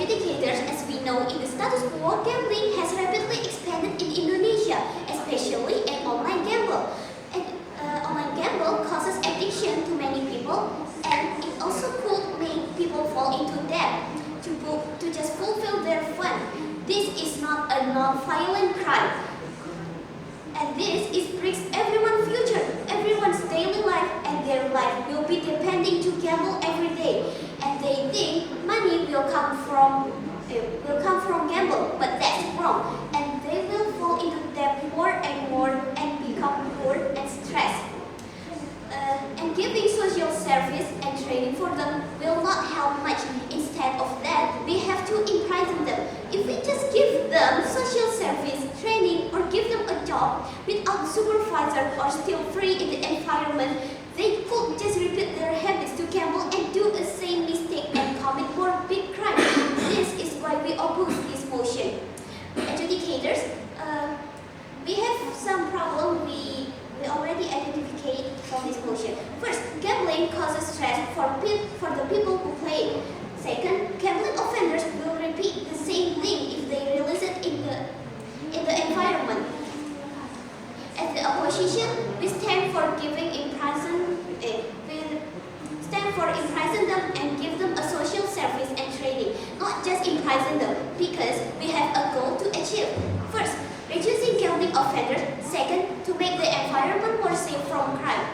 Educators, as we know, in the status quo, gambling has rapidly expanded in Indonesia, especially an online gamble. And online gamble causes addiction to many people, and it also could make people fall into debt to just fulfill their fun. This is not a non-violent crime, and this brings everyone's future, everyone's daily life, and their life will be depending to gamble every day. And they think money will come from gamble, but that's wrong. And they will fall into debt more and more and become poor and stressed. And giving social service and training for them will not help much. Instead of that, we have to imprison them. If we just give them social service, training, or give them a job without supervisor or still free in the environment, they could just repeat their habits to gamble and do the same mistake and commit more big crimes. This is why we oppose this motion. Educators, we have some problem we already identified from this motion. First, gambling causes stress for the people who play. Second, gambling offenders will repeat the same thing if they release it in the environment. As the opposition, we stand for imprison them and give them a social service and training, not just imprison them, because we have a goal to achieve. First, reducing gambling offenders. Second, to make the environment more safe from crime.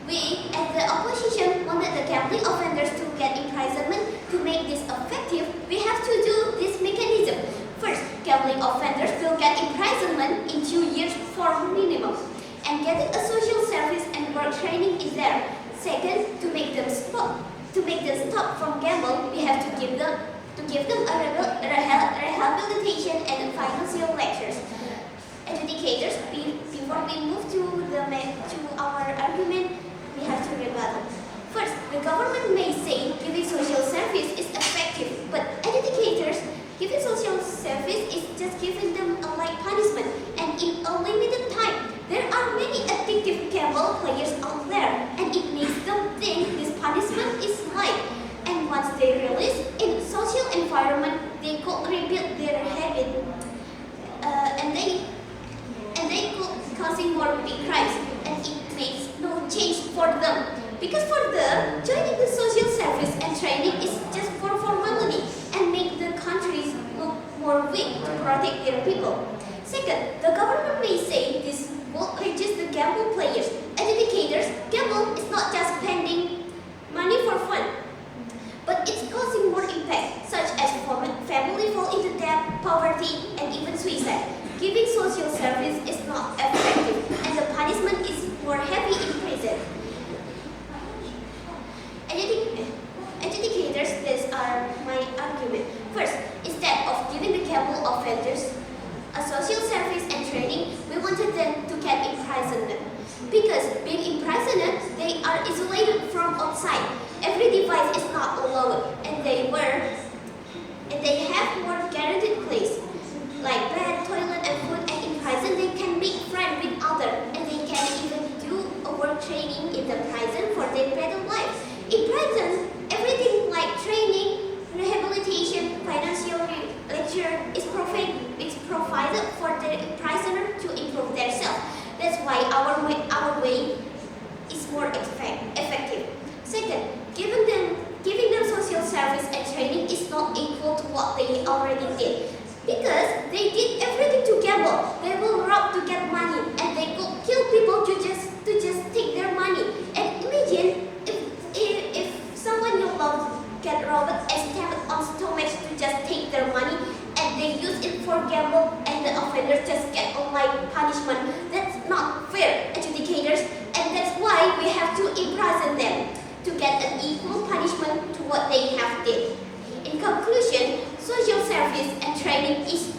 We, as the opposition, wanted the gambling offenders to get imprisonment. To make this effective, we have to do this mechanism. First, gambling offenders will get imprisonment in 2 years for minimum, and getting a social service and work training is there. Second, to make them stop from gamble, we have to give them a rehabilitation and financial lectures. Educators, before we move to our argument, we have to rebuttal. First, the government may say giving social service is effective, but educators, giving social service is just giving them a light punishment and in a limited time. There are many addictive gamble players out there, and it makes them think this punishment is light. And once they release in social environment, they could rebuild their habit, and they could causing more big crimes, and it makes no change for them. Because for them, joining the social service and training is just for formality and make the countries look more weak to protect their people. Second, the government may say this will reduce the gamble players. Educators, gamble is not just spending money for fun, but it's causing more impact, such as family fall into debt, poverty, and even suicide. Giving social service is not effective, and the punishment is more heavy in prison. Educators, these are my argument. First, instead of giving the gamble offenders a social service and training, we wanted them to get imprisoned. Because being imprisoned, they are isolated from outside. Every device is not allowed, and they have more guaranteed place, like bed, toilet, and food. And in prison, they can make friends with others, and they can even do a work training in the prison for their better lives. In prison, everything like training, rehabilitation, financial lecture is provided for the prisoner to improve themselves. That's why our way is more effective. Second, giving them social service and training is not equal to what they already did. Because they did everything to gamble. They will rob to get money, and they could kill people to just take their money. And imagine if someone you love get robbed and stabbed on stomach to just take their money, and they use it for gamble, and the offenders just get a light punishment. That's not fair, educators, and that's why we have to imprison them to get an equal punishment to what they have did. In conclusion, social service and training is